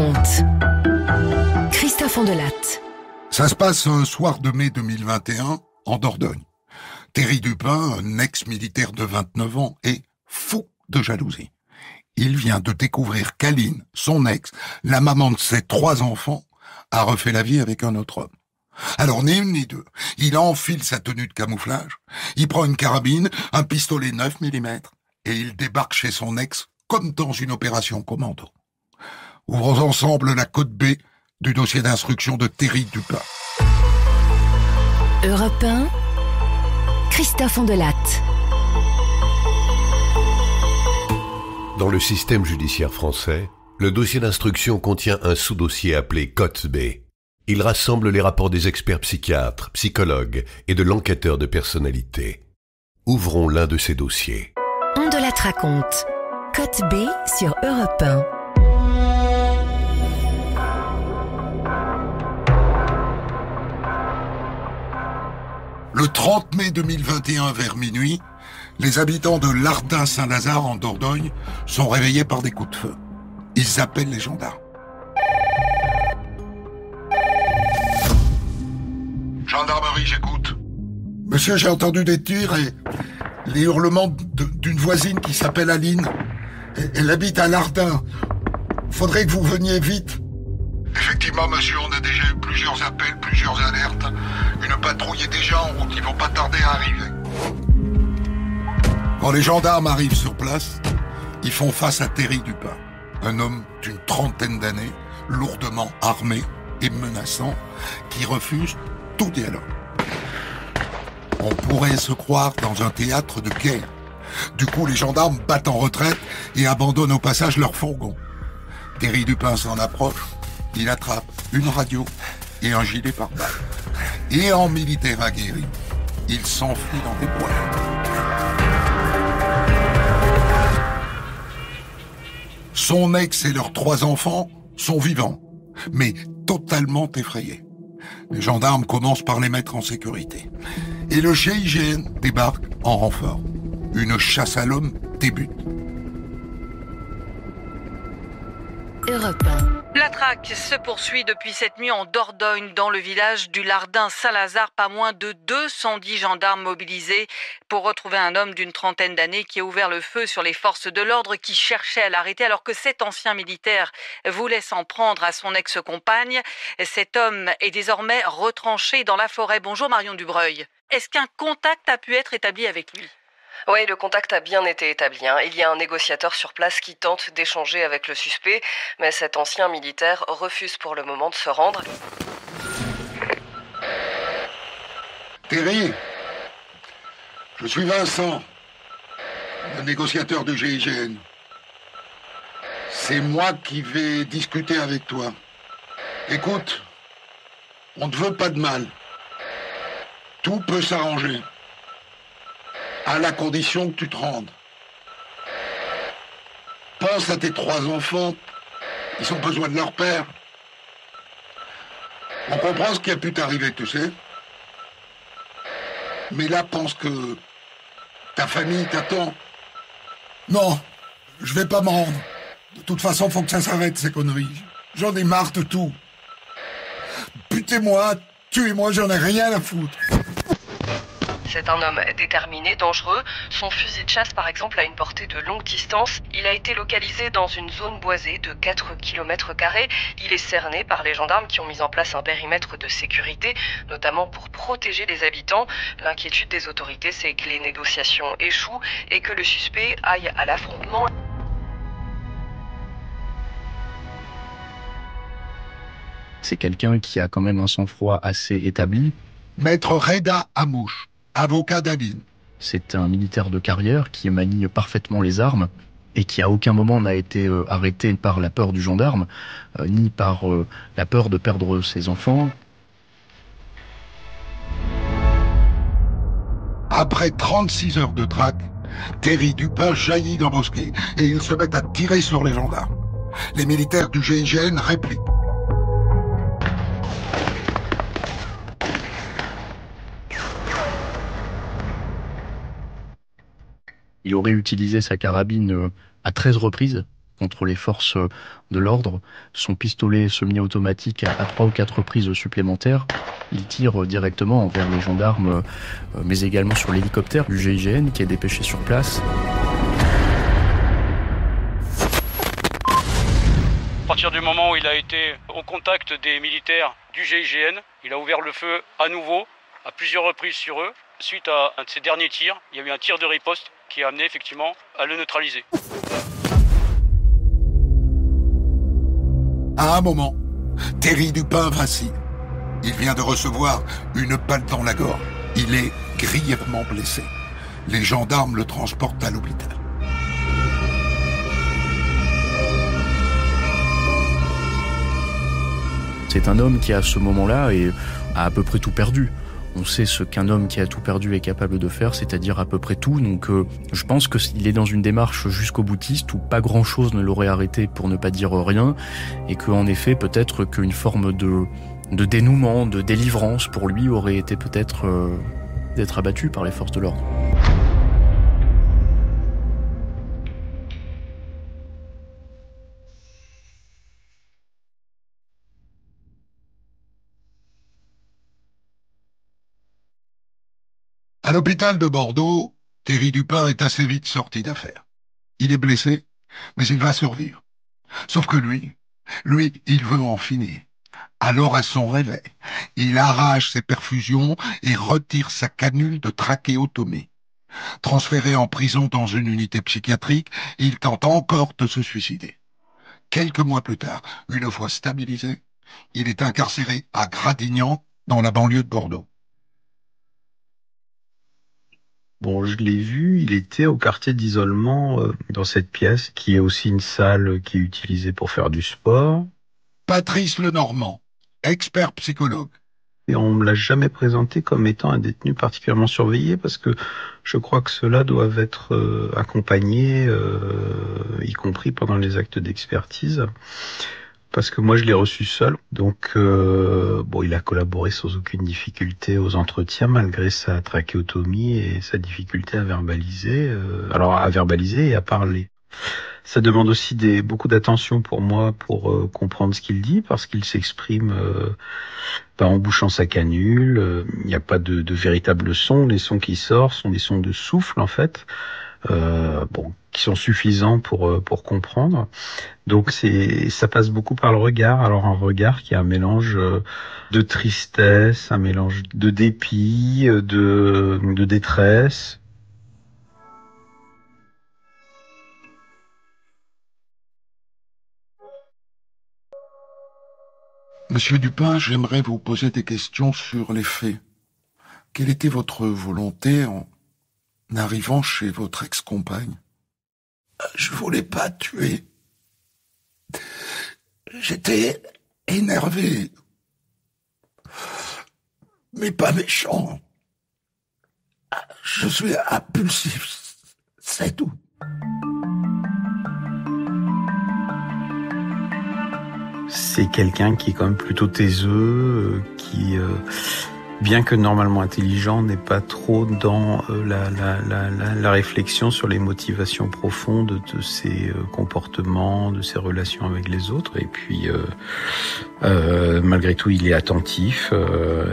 raconte. Christophe Ondelatte. Ça se passe un soir de mai 2021 en Dordogne. Thierry Dupin, un ex-militaire de 29 ans, est fou de jalousie. Il vient de découvrir qu'Aline, son ex, la maman de ses 3 enfants, a refait la vie avec un autre homme. Alors ni une ni deux, il enfile sa tenue de camouflage, il prend une carabine, un pistolet 9 mm, et il débarque chez son ex comme dans une opération commando. Ouvrons ensemble la code B du dossier d'instruction de Thierry Dupin. Europe 1, Christophe Ondelatte. Dans le système judiciaire français, le dossier d'instruction contient un sous-dossier appelé Cote B. Il rassemble les rapports des experts psychiatres, psychologues et de l'enquêteur de personnalité. Ouvrons l'un de ces dossiers. Ondelatte raconte. Cote B sur Europe 1. Le 30 mai 2021 vers minuit, les habitants de Lardin-Saint-Lazare en Dordogne sont réveillés par des coups de feu. Ils appellent les gendarmes. Gendarmerie, j'écoute. Monsieur, j'ai entendu des tirs et les hurlements d'une voisine qui s'appelle Aline. Elle habite à Lardin. Faudrait que vous veniez vite. Effectivement, monsieur, on a déjà eu plusieurs appels, plusieurs alertes. Une patrouille est déjà en route, ils vont pas tarder à arriver. Quand les gendarmes arrivent sur place, ils font face à Thierry Dupin, un homme d'une 30aine d'années, lourdement armé et menaçant, qui refuse tout dialogue. On pourrait se croire dans un théâtre de guerre. Du coup, les gendarmes battent en retraite et abandonnent au passage leur fourgon. Thierry Dupin s'en approche, il attrape une radio et un gilet pare-balles. Et en militaire aguerri, il s'enfuit dans des bois. Son ex et leurs 3 enfants sont vivants, mais totalement effrayés. Les gendarmes commencent par les mettre en sécurité. Et le GIGN débarque en renfort. Une chasse à l'homme débute. Europe 1. La traque se poursuit depuis cette nuit en Dordogne, dans le village du Lardin-Saint-Lazare. Pas moins de 210 gendarmes mobilisés pour retrouver un homme d'une 30aine d'années qui a ouvert le feu sur les forces de l'ordre qui cherchaient à l'arrêter alors que cet ancien militaire voulait s'en prendre à son ex-compagne. Cet homme est désormais retranché dans la forêt. Bonjour Marion Dubreuil. Est-ce qu'un contact a pu être établi avec lui ? Oui, le contact a bien été établi. Il y a un négociateur sur place qui tente d'échanger avec le suspect, mais cet ancien militaire refuse pour le moment de se rendre. Thierry, je suis Vincent, le négociateur du GIGN. C'est moi qui vais discuter avec toi. Écoute, on ne veut pas de mal. Tout peut s'arranger. À la condition que tu te rendes. Pense à tes 3 enfants. Ils ont besoin de leur père. On comprend ce qui a pu t'arriver, tu sais. Mais là, pense que ta famille t'attend. Non, je vais pas me rendre. De toute façon, faut que ça s'arrête, ces conneries. J'en ai marre de tout. Butez-moi, tuez-moi, j'en ai rien à foutre. C'est un homme déterminé, dangereux. Son fusil de chasse, par exemple, a une portée de longue distance. Il a été localisé dans une zone boisée de 4 km². Il est cerné par les gendarmes qui ont mis en place un périmètre de sécurité, notamment pour protéger les habitants. L'inquiétude des autorités, c'est que les négociations échouent et que le suspect aille à l'affrontement. C'est quelqu'un qui a quand même un sang-froid assez établi. Maître Reda Amouche, avocat d'Aline. C'est un militaire de carrière qui manie parfaitement les armes et qui à aucun moment n'a été arrêté par la peur du gendarme, ni par la peur de perdre ses enfants. Après 36 heures de traque, Thierry Dupin jaillit d'embosquer et ils se mettent à tirer sur les gendarmes. Les militaires du GIGN répliquent. Il aurait utilisé sa carabine à 13 reprises contre les forces de l'ordre. Son pistolet semi-automatique à 3 ou 4 reprises supplémentaires, il tire directement envers les gendarmes, mais également sur l'hélicoptère du GIGN qui est dépêché sur place. À partir du moment où il a été au contact des militaires du GIGN, il a ouvert le feu à nouveau, à plusieurs reprises sur eux. Suite à un de ces derniers tirs, il y a eu un tir de riposte qui a amené effectivement à le neutraliser. À un moment, Thierry Dupin vacille. Il vient de recevoir une balle dans la gorge. Il est grièvement blessé. Les gendarmes le transportent à l'hôpital. C'est un homme qui, à ce moment-là, a à peu près tout perdu. On sait ce qu'un homme qui a tout perdu est capable de faire, c'est-à-dire à peu près tout. Donc je pense qu'il est dans une démarche jusqu'au boutiste où pas grand-chose ne l'aurait arrêté pour ne pas dire rien, et qu'en effet, peut-être qu'une forme de dénouement, de délivrance pour lui aurait été peut-être d'être abattu par les forces de l'ordre. À l'hôpital de Bordeaux, Thierry Dupin est assez vite sorti d'affaire. Il est blessé, mais il va survivre. Sauf que lui, il veut en finir. Alors à son réveil, il arrache ses perfusions et retire sa canule de trachéotomie. Transféré en prison dans une unité psychiatrique, il tente encore de se suicider. Quelques mois plus tard, une fois stabilisé, il est incarcéré à Gradignan, dans la banlieue de Bordeaux. Bon, je l'ai vu, il était au quartier d'isolement dans cette pièce, qui est aussi une salle qui est utilisée pour faire du sport. Patrice Lenormand, expert psychologue. Et on me l'a jamais présenté comme étant un détenu particulièrement surveillé, parce que je crois que ceux-là doivent être accompagnés, y compris pendant les actes d'expertise. Parce que moi, je l'ai reçu seul. Donc, bon, il a collaboré sans aucune difficulté aux entretiens, malgré sa trachéotomie et sa difficulté à verbaliser. Alors, à verbaliser et à parler. Ça demande aussi beaucoup d'attention pour moi pour comprendre ce qu'il dit, parce qu'il s'exprime en bouchant sa canule. Il n'y a pas de véritable son. Les sons qui sortent sont des sons de souffle, en fait. Qui sont suffisants pour comprendre. Donc ça passe beaucoup par le regard. Alors un regard qui est un mélange de tristesse, un mélange de dépit, de détresse. Monsieur Dupin, j'aimerais vous poser des questions sur les faits. Quelle était votre volonté en arrivant chez votre ex-compagne? Je voulais pas tuer. J'étais énervé, mais pas méchant. Je suis impulsif, c'est tout. C'est quelqu'un qui est quand même plutôt taiseux, qui, bien que normalement intelligent, n'est pas trop dans la réflexion sur les motivations profondes de ses comportements, de ses relations avec les autres. Et puis, malgré tout, il est attentif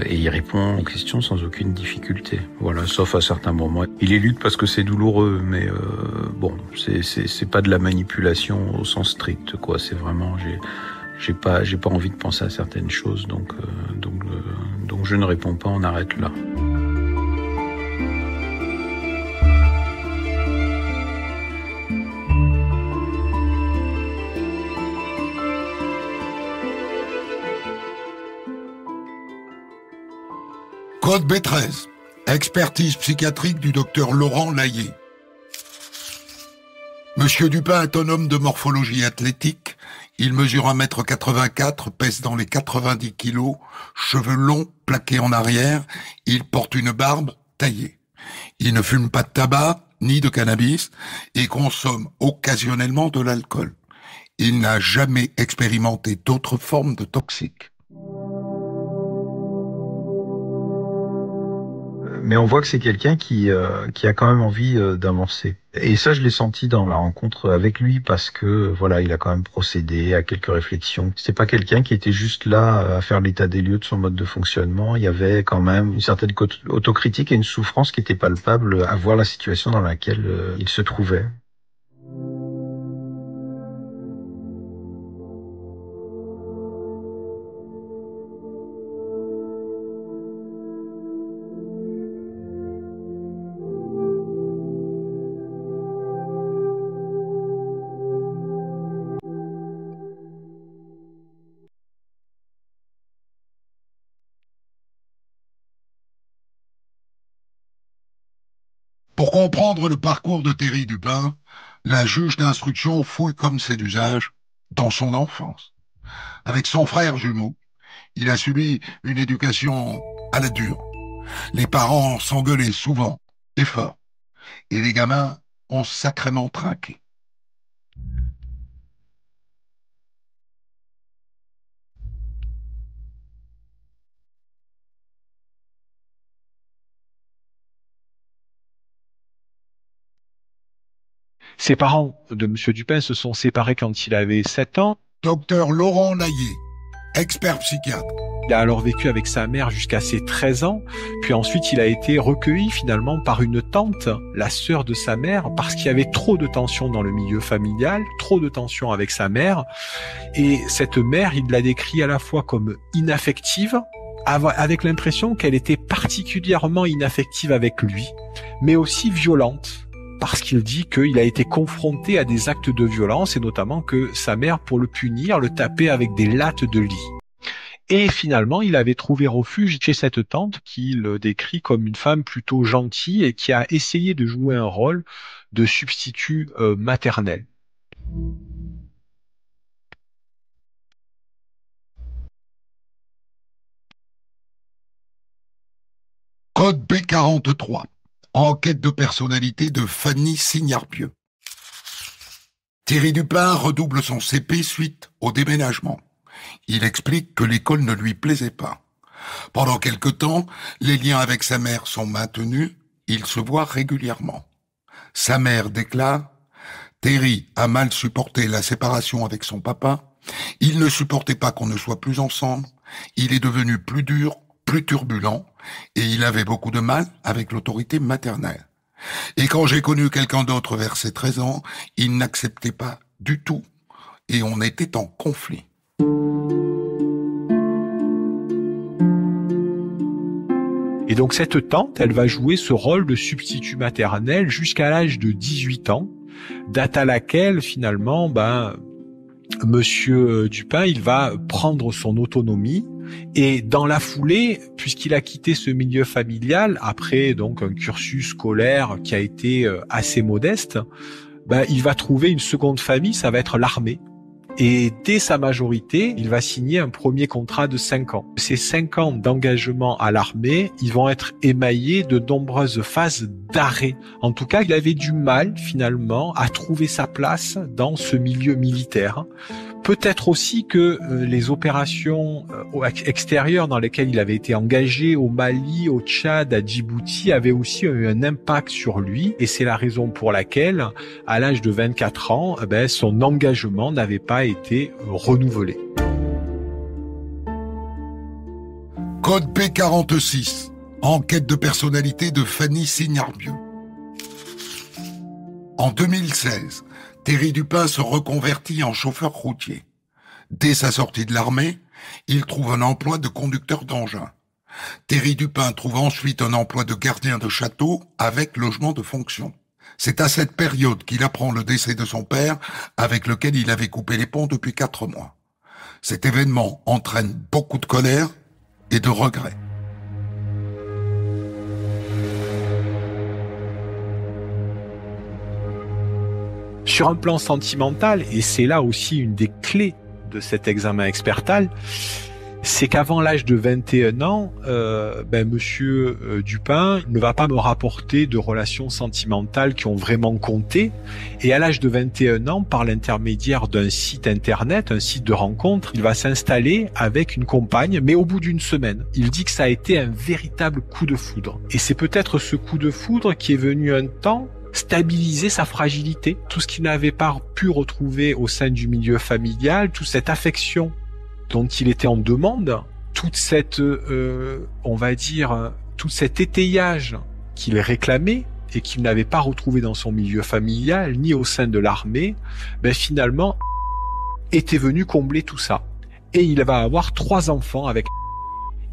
et il répond aux questions sans aucune difficulté. Voilà, sauf à certains moments. Il élude parce que c'est douloureux, mais bon, c'est pas de la manipulation au sens strict, quoi. C'est vraiment, j'ai pas envie de penser à certaines choses, donc je ne réponds pas, on arrête là. Code B13, expertise psychiatrique du docteur Laurent Laillé. Monsieur Dupin est un homme de morphologie athlétique. Il mesure 1m84, pèse dans les 90 kilos, cheveux longs, plaqués en arrière. Il porte une barbe taillée. Il ne fume pas de tabac, ni de cannabis, et consomme occasionnellement de l'alcool. Il n'a jamais expérimenté d'autres formes de toxiques. Mais on voit que c'est quelqu'un qui a quand même envie d'avancer. Et ça, je l'ai senti dans la rencontre avec lui parce que voilà, il a quand même procédé à quelques réflexions. C'est pas quelqu'un qui était juste là à faire l'état des lieux de son mode de fonctionnement. Il y avait quand même une certaine autocritique et une souffrance qui était palpable à voir la situation dans laquelle il se trouvait. Pour comprendre le parcours de Thierry Dupin, la juge d'instruction fouille comme c'est d'usage dans son enfance. Avec son frère jumeau, il a subi une éducation à la dure. Les parents s'engueulaient souvent et fort. Et les gamins ont sacrément trinqué. Ses parents de M. Dupin se sont séparés quand il avait 7 ans. Docteur Laurent Naillet, expert psychiatre. Il a alors vécu avec sa mère jusqu'à ses 13 ans, puis ensuite il a été recueilli finalement par une tante, la sœur de sa mère, parce qu'il y avait trop de tensions dans le milieu familial, trop de tensions avec sa mère, et cette mère, il l'a décrit à la fois comme inaffective, avec l'impression qu'elle était particulièrement inaffective avec lui, mais aussi violente. Parce qu'il dit qu'il a été confronté à des actes de violence et notamment que sa mère, pour le punir, le tapait avec des lattes de lit. Et finalement, il avait trouvé refuge chez cette tante qu'il décrit comme une femme plutôt gentille et qui a essayé de jouer un rôle de substitut maternel. Code B43. Enquête de personnalité de Fanny Signarpieux. Thierry Dupin redouble son CP suite au déménagement. Il explique que l'école ne lui plaisait pas. Pendant quelque temps, les liens avec sa mère sont maintenus, il se voit régulièrement. Sa mère déclare « Thierry a mal supporté la séparation avec son papa, il ne supportait pas qu'on ne soit plus ensemble, il est devenu plus dur, plus turbulent, et il avait beaucoup de mal avec l'autorité maternelle. Et quand j'ai connu quelqu'un d'autre vers ses 13 ans, il n'acceptait pas du tout, et on était en conflit. » Et donc cette tante, elle va jouer ce rôle de substitut maternel jusqu'à l'âge de 18 ans, date à laquelle finalement, Monsieur Dupin, il va prendre son autonomie et dans la foulée, puisqu'il a quitté ce milieu familial après donc un cursus scolaire qui a été assez modeste, il va trouver une seconde famille, ça va être l'armée. Et dès sa majorité, il va signer un premier contrat de 5 ans. Ces 5 ans d'engagement à l'armée, ils vont être émaillés de nombreuses phases d'arrêt. En tout cas, il avait du mal, finalement, à trouver sa place dans ce milieu militaire. Peut-être aussi que les opérations extérieures dans lesquelles il avait été engagé, au Mali, au Tchad, à Djibouti, avaient aussi eu un impact sur lui. Et c'est la raison pour laquelle, à l'âge de 24 ans, son engagement n'avait pas été renouvelé. Code P46. Enquête de personnalité de Fanny Signarpieux. En 2016, Thierry Dupin se reconvertit en chauffeur routier. Dès sa sortie de l'armée, il trouve un emploi de conducteur d'engin. Thierry Dupin trouve ensuite un emploi de gardien de château avec logement de fonction. C'est à cette période qu'il apprend le décès de son père, avec lequel il avait coupé les ponts depuis 4 mois. Cet événement entraîne beaucoup de colère et de regret. Sur un plan sentimental, et c'est là aussi une des clés de cet examen expertal, c'est qu'avant l'âge de 21 ans, Monsieur Dupin ne va pas me rapporter de relations sentimentales qui ont vraiment compté. Et à l'âge de 21 ans, par l'intermédiaire d'un site internet, un site de rencontre, il va s'installer avec une compagne, mais au bout d'une semaine. Il dit que ça a été un véritable coup de foudre. Et c'est peut-être ce coup de foudre qui est venu un temps stabiliser sa fragilité, tout ce qu'il n'avait pas pu retrouver au sein du milieu familial, toute cette affection dont il était en demande, toute cette, tout cet étayage qu'il réclamait et qu'il n'avait pas retrouvé dans son milieu familial ni au sein de l'armée, finalement était venu combler tout ça. Et il va avoir 3 enfants avec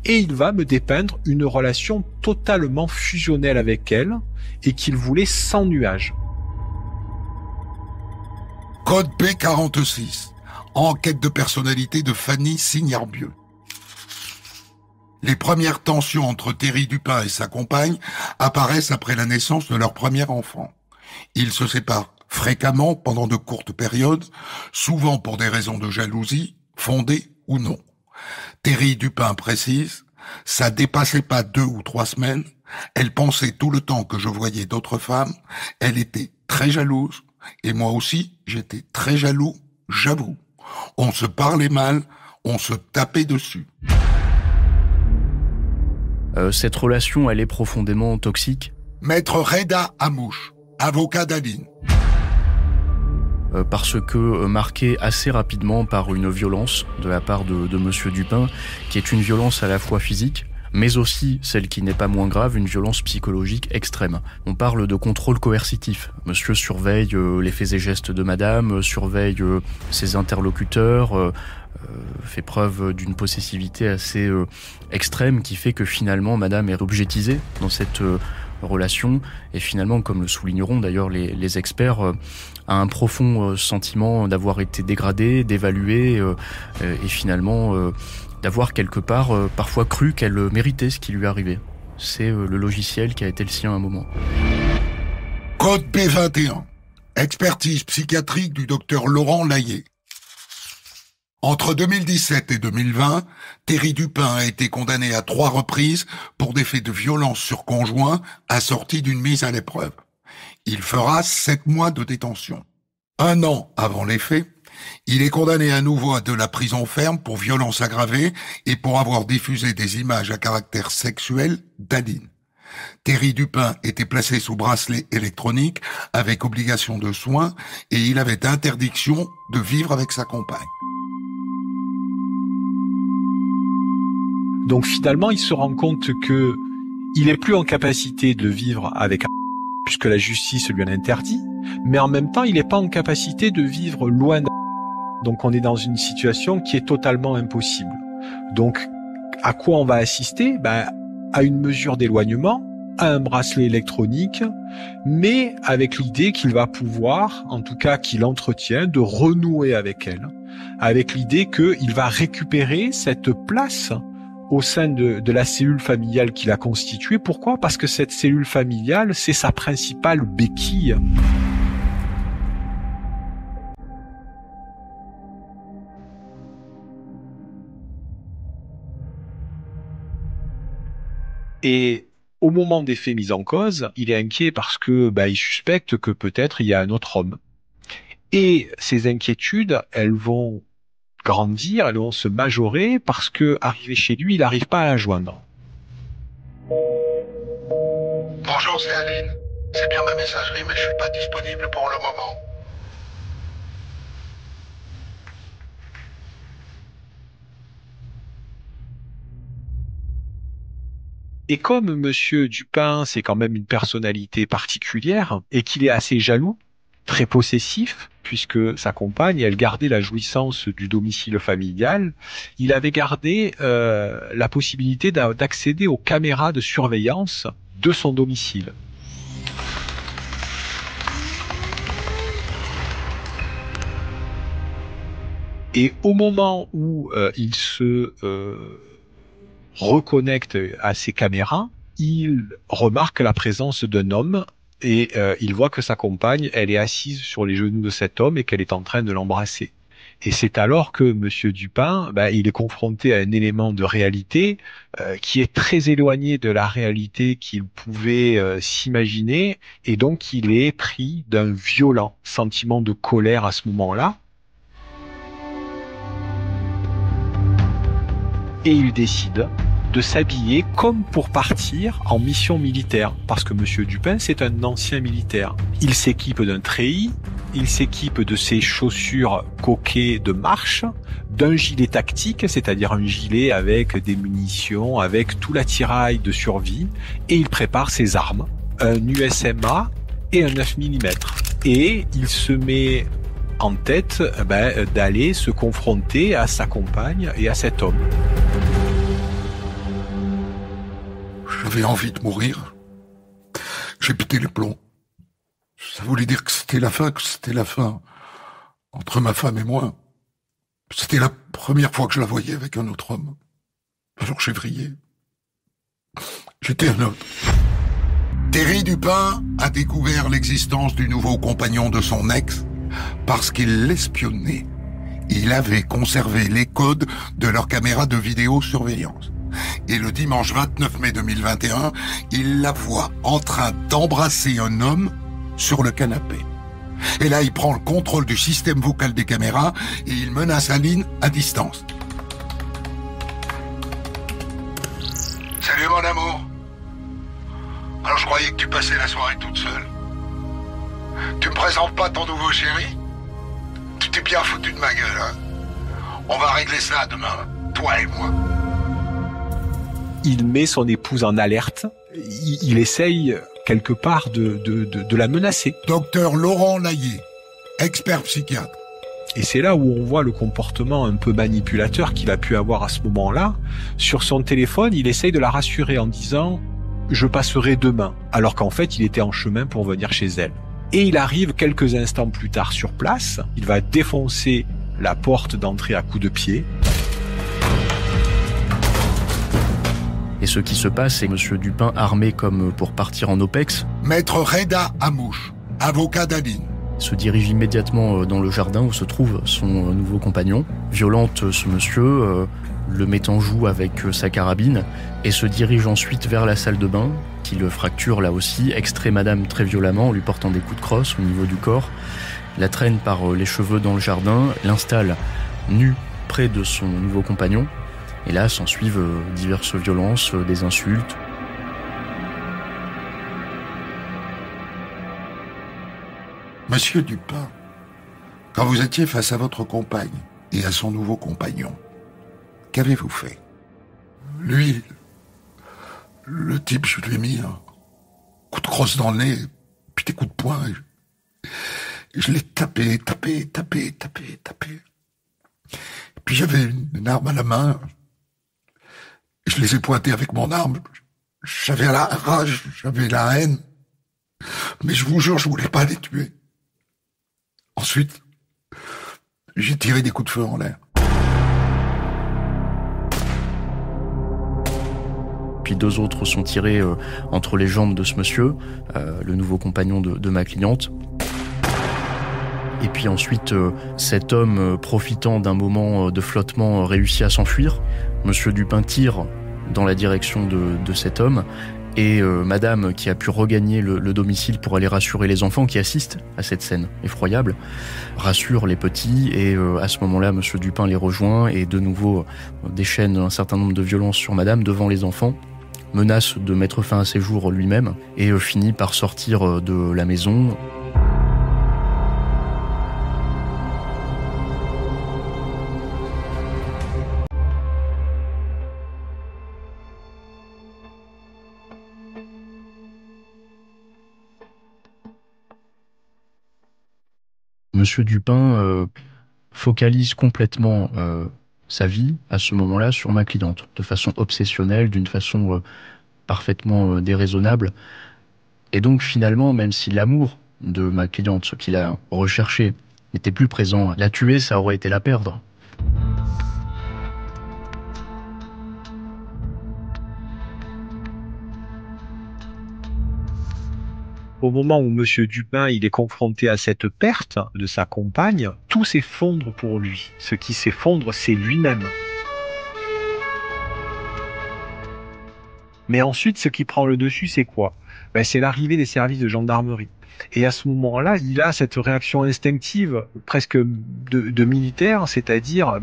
et il va me dépeindre une relation totalement fusionnelle avec elle et qu'il voulait sans nuage. Code B46. Enquête de personnalité de Fanny Signarbieu. Les premières tensions entre Thierry Dupin et sa compagne apparaissent après la naissance de leur premier enfant. Ils se séparent fréquemment pendant de courtes périodes, souvent pour des raisons de jalousie, fondées ou non. Thierry Dupin précise, ça dépassait pas 2 ou 3 semaines, elle pensait tout le temps que je voyais d'autres femmes, elle était très jalouse, et moi aussi, j'étais très jaloux, j'avoue. On se parlait mal, on se tapait dessus. Cette relation, elle est profondément toxique. Maître Reda Amouche, avocat d'Aline. Parce que marqué assez rapidement par une violence de la part de Monsieur Dupin, qui est une violence à la fois physique, mais aussi, celle qui n'est pas moins grave, une violence psychologique extrême. On parle de contrôle coercitif. Monsieur surveille les faits et gestes de madame, surveille ses interlocuteurs, fait preuve d'une possessivité assez extrême qui fait que finalement madame est objetisée dans cette relation et finalement, comme le souligneront d'ailleurs les experts, a un profond sentiment d'avoir été dégradée, d'évaluée et finalement d'avoir quelque part parfois cru qu'elle méritait ce qui lui arrivait. C'est le logiciel qui a été le sien à un moment. Code B21. Expertise psychiatrique du docteur Laurent Layet. Entre 2017 et 2020, Thierry Dupin a été condamné à 3 reprises pour des faits de violence sur conjoint assortis d'une mise à l'épreuve. Il fera 7 mois de détention. 1 an avant les faits, il est condamné à nouveau à de la prison ferme pour violence aggravée et pour avoir diffusé des images à caractère sexuel d'Aline. Thierry Dupin était placé sous bracelet électronique avec obligation de soins et il avait interdiction de vivre avec sa compagne. Donc finalement, il se rend compte que il est plus en capacité de vivre avec puisque la justice lui en interdit, mais en même temps, il n'est pas en capacité de vivre loin d'. Donc on est dans une situation qui est totalement impossible. Donc à quoi on va assister ? À une mesure d'éloignement, à un bracelet électronique, mais avec l'idée qu'il va pouvoir, en tout cas qu'il entretient, de renouer avec elle, avec l'idée qu'il va récupérer cette place au sein de la cellule familiale qu'il a constituée. Pourquoi ? Parce que cette cellule familiale, c'est sa principale béquille. Et au moment des faits mis en cause, il est inquiet parce que il suspecte que peut-être il y a un autre homme. Et ces inquiétudes, elles vont grandir, elles vont se majorer parce que arrivé chez lui, il n'arrive pas à la joindre. Bonjour, c'est Aline. C'est bien ma messagerie, mais je suis pas disponible pour le moment. Et comme Monsieur Dupin, c'est quand même une personnalité particulière et qu'il est assez jaloux, très possessif, puisque sa compagne, elle gardait la jouissance du domicile familial, il avait gardé la possibilité d'accéder aux caméras de surveillance de son domicile. Et au moment où il se reconnecte à ses caméras, il remarque la présence d'un homme et il voit que sa compagne, elle est assise sur les genoux de cet homme et qu'elle est en train de l'embrasser. Et c'est alors que Monsieur Dupin, il est confronté à un élément de réalité qui est très éloigné de la réalité qu'il pouvait s'imaginer, et donc il est pris d'un violent sentiment de colère à ce moment-là. Et il décide de s'habiller comme pour partir en mission militaire. Parce que Monsieur Dupin, c'est un ancien militaire. Il s'équipe d'un treillis, il s'équipe de ses chaussures coquées de marche, d'un gilet tactique, c'est-à-dire un gilet avec des munitions, avec tout l'attirail de survie, et il prépare ses armes, un USMA et un 9 mm. Et il se met en tête d'aller se confronter à sa compagne et à cet homme. J'avais envie de mourir. J'ai pété les plombs. Ça voulait dire que c'était la fin entre ma femme et moi. C'était la première fois que je la voyais avec un autre homme. Alors j'ai vrillé. J'étais un autre. Thierry Dupin a découvert l'existence du nouveau compagnon de son ex parce qu'il l'espionnait. Il avait conservé les codes de leur caméra de vidéosurveillance. Et le dimanche 29 mai 2021, il la voit en train d'embrasser un homme sur le canapé. Et là, il prend le contrôle du système vocal des caméras et il menace Aline à distance. Salut mon amour. Alors je croyais que tu passais la soirée toute seule. Tu me présentes pas ton nouveau chéri? Tu t'es bien foutu de ma gueule, hein? On va régler ça demain, toi et moi. Il met son épouse en alerte. Il essaye quelque part de la menacer. Docteur Laurent Laillé, expert psychiatre. Et c'est là où on voit le comportement un peu manipulateur qu'il a pu avoir à ce moment-là. Sur son téléphone, il essaye de la rassurer en disant « Je passerai demain », alors qu'en fait, il était en chemin pour venir chez elle. Et il arrive quelques instants plus tard sur place. Il va défoncer la porte d'entrée à coups de pied. Et ce qui se passe, c'est Monsieur Dupin, armé comme pour partir en OPEX, Maître Reda Amouche, avocat d'Aline, se dirige immédiatement dans le jardin où se trouve son nouveau compagnon, violente ce monsieur, le met en joue avec sa carabine et se dirige ensuite vers la salle de bain, qui le fracture là aussi, extrait madame très violemment en lui portant des coups de crosse au niveau du corps, la traîne par les cheveux dans le jardin, l'installe nue près de son nouveau compagnon. Et là, s'ensuivent diverses violences, des insultes. Monsieur Dupin, quand vous étiez face à votre compagne et à son nouveau compagnon, qu'avez-vous fait? Lui, le type, je lui ai mis un coup de crosse dans le nez, puis des coups de poing. Et je l'ai tapé. Puis j'avais une arme à la main. Je les ai pointés avec mon arme. J'avais la rage, j'avais la haine. Mais je vous jure, je voulais pas les tuer. Ensuite, j'ai tiré des coups de feu en l'air. Puis 2 autres sont tirés entre les jambes de ce monsieur, le nouveau compagnon de ma cliente. Et puis ensuite, cet homme, profitant d'un moment de flottement, réussit à s'enfuir. Monsieur Dupin tire dans la direction de cet homme. Et madame, qui a pu regagner le domicile pour aller rassurer les enfants qui assistent à cette scène effroyable, rassure les petits. Et à ce moment-là, monsieur Dupin les rejoint et de nouveau déchaîne un certain nombre de violences sur madame devant les enfants, menace de mettre fin à ses jours lui-même et finit par sortir de la maison. Monsieur Dupin focalise complètement sa vie à ce moment-là sur ma cliente, de façon obsessionnelle, d'une façon parfaitement déraisonnable. Et donc finalement, même si l'amour de ma cliente, ce qu'il a recherché, n'était plus présent, la tuer, ça aurait été la perdre. Au moment où Monsieur Dupin il est confronté à cette perte de sa compagne, tout s'effondre pour lui. Ce qui s'effondre, c'est lui-même. Mais ensuite, ce qui prend le dessus, c'est quoi? C'est l'arrivée des services de gendarmerie. Et à ce moment-là, il a cette réaction instinctive, presque de militaire, c'est-à-dire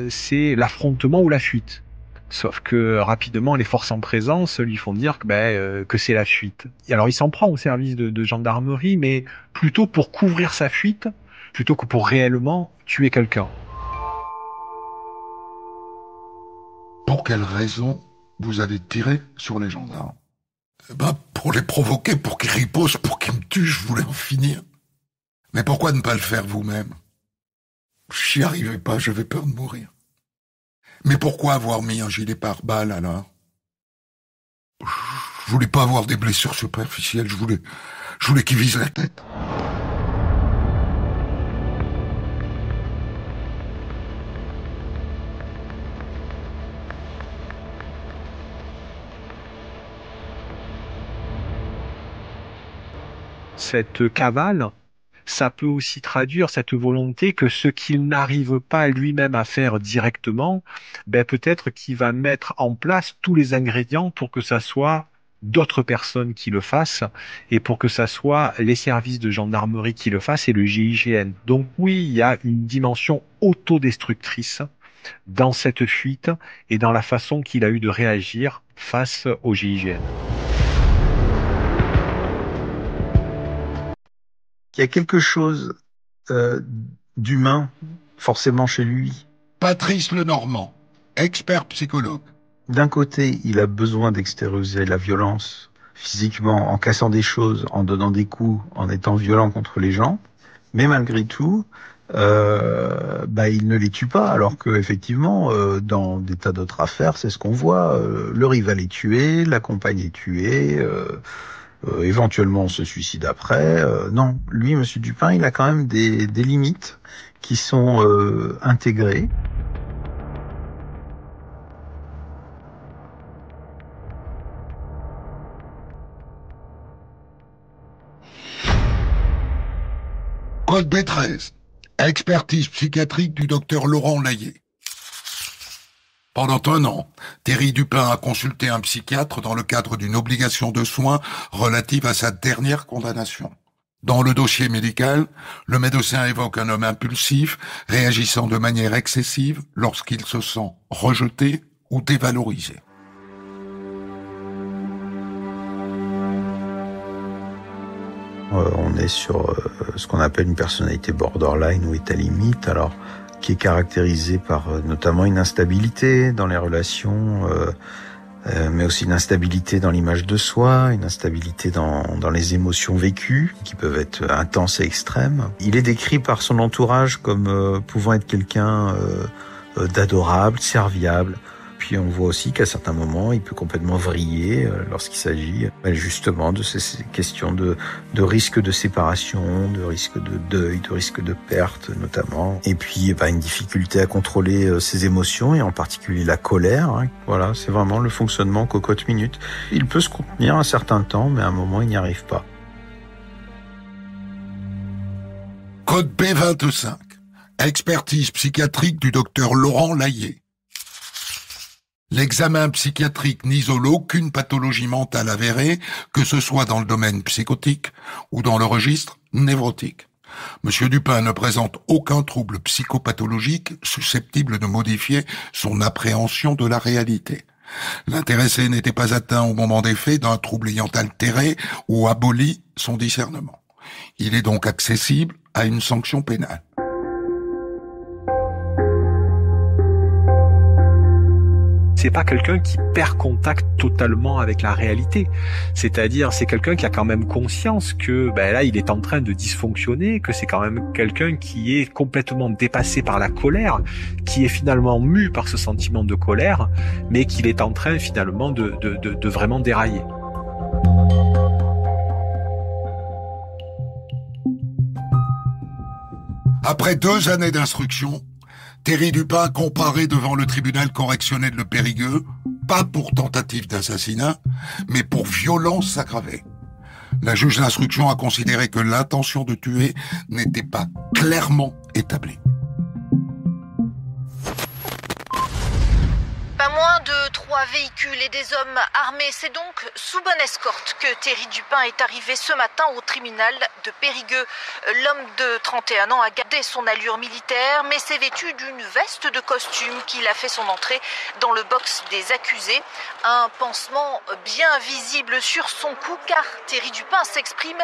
c'est l'affrontement ou la fuite. Sauf que rapidement, les forces en présence lui font dire que c'est la fuite. Et alors il s'en prend au service de gendarmerie, mais plutôt pour couvrir sa fuite, plutôt que pour réellement tuer quelqu'un. Pour quelle raison vous avez tiré sur les gendarmes? Pour les provoquer, pour qu'ils ripostent, pour qu'ils me tuent, je voulais en finir. Mais pourquoi ne pas le faire vous-même? J'y arrivais pas, j'avais peur de mourir. Mais pourquoi avoir mis un gilet pare-balles alors? Je voulais pas avoir des blessures superficielles, je voulais qu'ils visent la tête. Cette cavale, ça peut aussi traduire cette volonté que ce qu'il n'arrive pas lui-même à faire directement, peut-être qu'il va mettre en place tous les ingrédients pour que ça soit d'autres personnes qui le fassent et pour que ça soit les services de gendarmerie qui le fassent et le GIGN. Donc oui, il y a une dimension autodestructrice dans cette fuite et dans la façon qu'il a eu de réagir face au GIGN. Il y a quelque chose d'humain, forcément chez lui. Patrice Lenormand, expert psychologue. D'un côté, il a besoin d'extérioriser la violence physiquement, en cassant des choses, en donnant des coups, en étant violent contre les gens. Mais malgré tout, il ne les tue pas, alors que effectivement, dans des tas d'autres affaires, c'est ce qu'on voit. Le rival est tué, la compagne est tuée. Éventuellement on se suicide après. Non, lui, Monsieur Dupin, il a quand même des limites qui sont intégrées. Code B13, expertise psychiatrique du docteur Laurent Layet. Pendant 1 an, Thierry Dupin a consulté un psychiatre dans le cadre d'une obligation de soins relative à sa dernière condamnation. Dans le dossier médical, le médecin évoque un homme impulsif, réagissant de manière excessive lorsqu'il se sent rejeté ou dévalorisé. On est sur ce qu'on appelle une personnalité borderline ou état limite, alors qui est caractérisée par notamment une instabilité dans les relations, mais aussi une instabilité dans l'image de soi, une instabilité dans les émotions vécues, qui peuvent être intenses et extrêmes. Il est décrit par son entourage comme pouvant être quelqu'un d'adorable, serviable. Puis on voit aussi qu'à certains moments, il peut complètement vriller lorsqu'il s'agit justement de ces questions de risque de séparation, de risque de deuil, de risque de perte notamment. Et puis une difficulté à contrôler ses émotions et en particulier la colère. Voilà, c'est vraiment le fonctionnement cocotte-minute. Il peut se contenir un certain temps, mais à un moment, il n'y arrive pas. Code B25, expertise psychiatrique du docteur Laurent Layet. L'examen psychiatrique n'isole aucune pathologie mentale avérée, que ce soit dans le domaine psychotique ou dans le registre névrotique. Monsieur Dupin ne présente aucun trouble psychopathologique susceptible de modifier son appréhension de la réalité. L'intéressé n'était pas atteint au moment des faits d'un trouble ayant altéré ou aboli son discernement. Il est donc accessible à une sanction pénale. C'est pas quelqu'un qui perd contact totalement avec la réalité. C'est-à-dire, c'est quelqu'un qui a quand même conscience que là, il est en train de dysfonctionner, que c'est quand même quelqu'un qui est complètement dépassé par la colère, qui est finalement mu par ce sentiment de colère, mais qu'il est en train finalement de vraiment dérailler. Après 2 années d'instruction, Thierry Dupin comparé devant le tribunal correctionnel de Périgueux, pas pour tentative d'assassinat, mais pour violence aggravée. La juge d'instruction a considéré que l'intention de tuer n'était pas clairement établie. Pas moins de 3 véhicules et des hommes armés. C'est donc sous bonne escorte que Thierry Dupin est arrivé ce matin au tribunal de Périgueux. L'homme de 31 ans a gardé son allure militaire, mais s'est vêtu d'une veste de costume qu'il a fait son entrée dans le box des accusés. Un pansement bien visible sur son cou, car Thierry Dupin s'exprime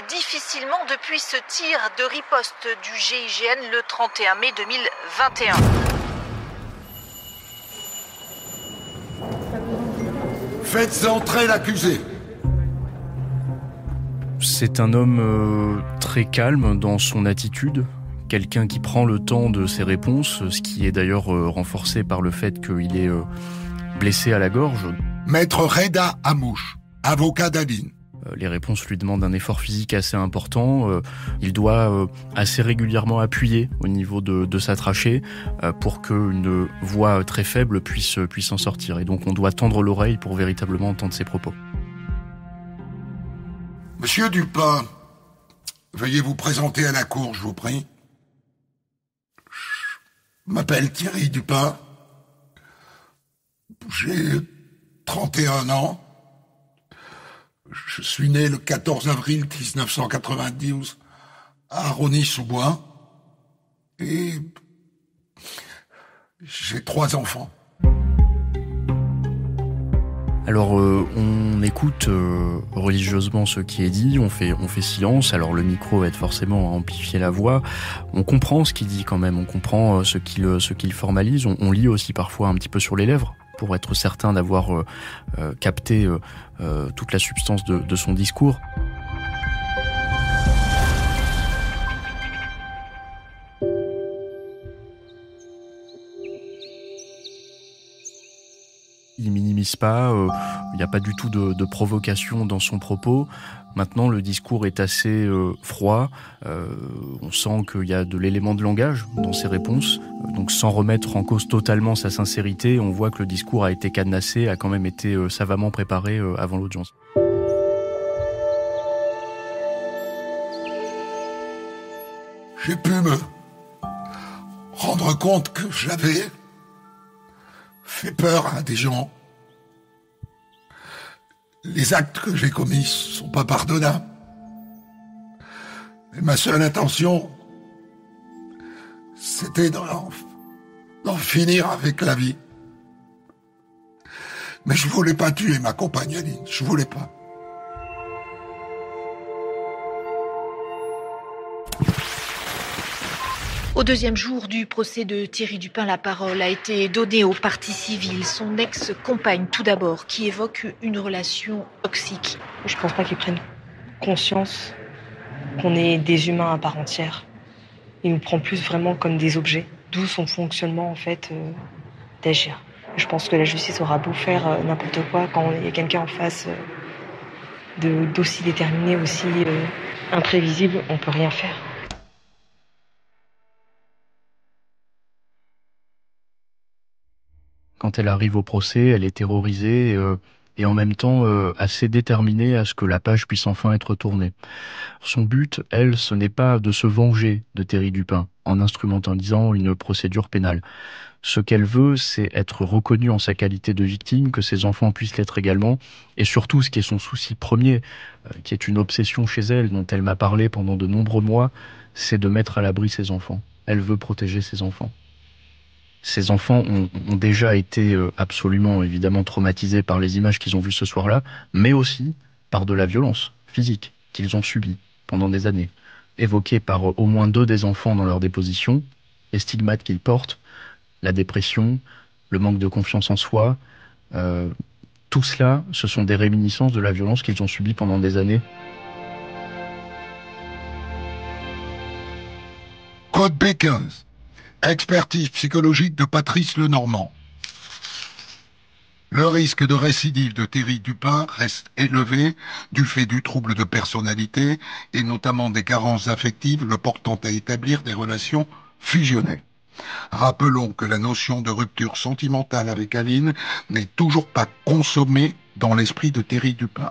difficilement depuis ce tir de riposte du GIGN le 31 mai 2021. Faites entrer l'accusé. C'est un homme très calme dans son attitude, quelqu'un qui prend le temps de ses réponses, ce qui est d'ailleurs renforcé par le fait qu'il est blessé à la gorge. Maître Reda Amouche, avocat d'Aline. Les réponses lui demandent un effort physique assez important. Il doit assez régulièrement appuyer au niveau de sa trachée pour qu'une voix très faible puisse en sortir. Et donc on doit tendre l'oreille pour véritablement entendre ses propos. Monsieur Dupin, veuillez vous présenter à la cour, je vous prie. Je m'appelle Thierry Dupin. J'ai 31 ans. Je suis né le 14 avril 1992 à Rosny-sous-Bois et j'ai 3 enfants. Alors on écoute religieusement ce qui est dit, on fait silence, alors le micro va être forcément à amplifier la voix, on comprend ce qu'il dit quand même, on comprend ce qu'il formalise, on lit aussi parfois un petit peu sur les lèvres pour être certain d'avoir capté toute la substance de son discours. Il minimise pas, il n'y a pas du tout de provocation dans son propos. Maintenant, le discours est assez froid. On sent qu'il y a de l'élément de langage dans ses réponses. Donc, sans remettre en cause totalement sa sincérité, on voit que le discours a été cadenassé, a quand même été savamment préparé avant l'audience. J'ai pu me rendre compte que j'avais fait peur à des gens. Les actes que j'ai commis sont pas pardonnables. Et ma seule intention, c'était d'en finir avec la vie. Mais je voulais pas tuer ma compagne Aline, je voulais pas. Au deuxième jour du procès de Thierry Dupin, la parole a été donnée aux parties civiles. Son ex-compagne, tout d'abord, qui évoque une relation toxique. Je pense pas qu'ils prennent conscience qu'on est des humains à part entière. Il nous prend plus vraiment comme des objets, d'où son fonctionnement en fait d'agir. Je pense que la justice aura beau faire n'importe quoi quand il y a quelqu'un en face d'aussi déterminé, aussi imprévisible, on peut rien faire. Quand elle arrive au procès, elle est terrorisée et en même temps assez déterminée à ce que la page puisse enfin être tournée. Son but, elle, ce n'est pas de se venger de Thierry Dupin en instrumentalisant une procédure pénale. Ce qu'elle veut, c'est être reconnue en sa qualité de victime, que ses enfants puissent l'être également, et surtout, ce qui est son souci premier, qui est une obsession chez elle, dont elle m'a parlé pendant de nombreux mois, c'est de mettre à l'abri ses enfants. Elle veut protéger ses enfants. Ces enfants ont déjà été absolument, évidemment, traumatisés par les images qu'ils ont vues ce soir-là, mais aussi par de la violence physique qu'ils ont subie pendant des années, évoquée par au moins 2 des enfants dans leur déposition, les stigmates qu'ils portent, la dépression, le manque de confiance en soi. Tout cela, ce sont des réminiscences de la violence qu'ils ont subie pendant des années. Code B15. Expertise psychologique de Patrice Lenormand. Le risque de récidive de Thierry Dupin reste élevé du fait du trouble de personnalité et notamment des carences affectives le portant à établir des relations fusionnelles. Rappelons que la notion de rupture sentimentale avec Aline n'est toujours pas consommée dans l'esprit de Thierry Dupin,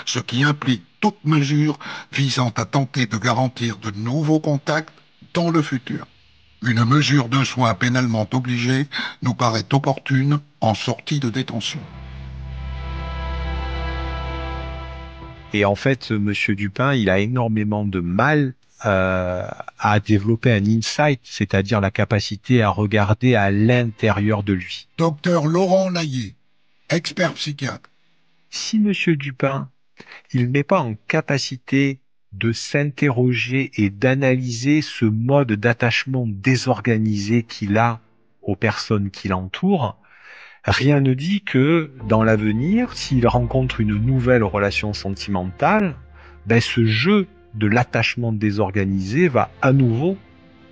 ce qui implique toute mesure visant à tenter de garantir de nouveaux contacts dans le futur. Une mesure de soin pénalement obligée nous paraît opportune en sortie de détention. Et en fait, Monsieur Dupin, il a énormément de mal à développer un insight, c'est-à-dire la capacité à regarder à l'intérieur de lui. Docteur Laurent Layet, expert psychiatre. Si Monsieur Dupin, il n'est pas en capacité de s'interroger et d'analyser ce mode d'attachement désorganisé qu'il a aux personnes qui l'entourent, rien ne dit que, dans l'avenir, s'il rencontre une nouvelle relation sentimentale, ce jeu de l'attachement désorganisé va à nouveau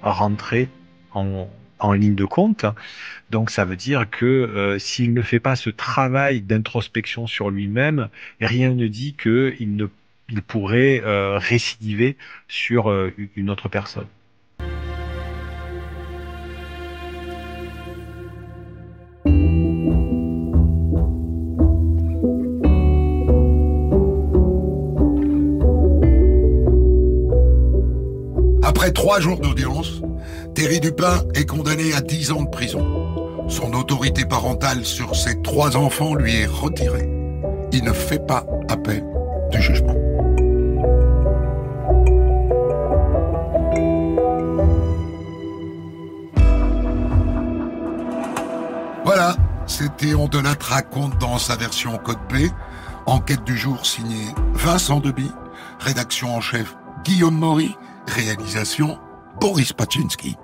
rentrer en ligne de compte. Donc ça veut dire que s'il ne fait pas ce travail d'introspection sur lui-même, rien ne dit qu'il pourrait récidiver sur une autre personne. Après 3 jours d'audience, Thierry Dupin est condamné à 10 ans de prison. Son autorité parentale sur ses 3 enfants lui est retirée. Il ne fait pas appel du jugement. Voilà, c'était On Delattre raconte dans sa version Code B. Enquête du jour signée Vincent Deby. Rédaction en chef Guillaume Maury. Réalisation Boris Paczynski.